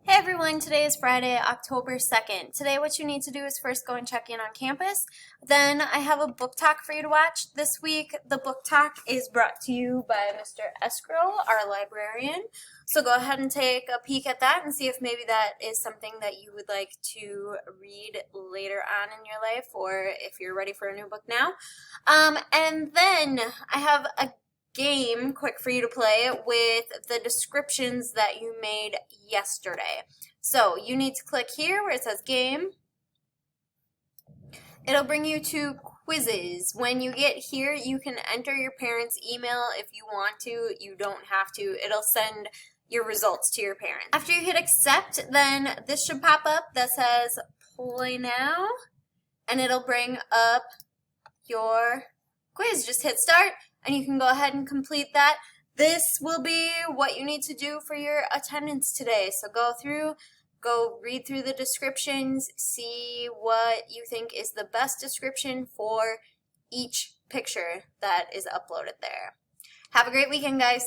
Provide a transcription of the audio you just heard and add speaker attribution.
Speaker 1: Hey everyone, today is Friday, October 2nd. Today what you need to do is first go and check in on campus. Then I have a book talk for you to watch. This week the book talk is brought to you by Mr. Escrow, our librarian. So go ahead and take a peek at that and see if maybe that is something that you would like to read later on in your life, or if you're ready for a new book now. And then I have a game quick for you to play with the descriptions that you made yesterday. So you need to click here where it says game. It'll bring you to quizzes. When you get here, you can enter your parents' email if you want to. You don't have to. It'll send your results to your parents. After you hit accept, then this should pop up that says play now, and it'll bring up your quiz. Just hit start and you can go ahead and complete that. This will be what you need to do for your attendance today. So go read through the descriptions, see what you think is the best description for each picture that is uploaded there. Have a great weekend, guys.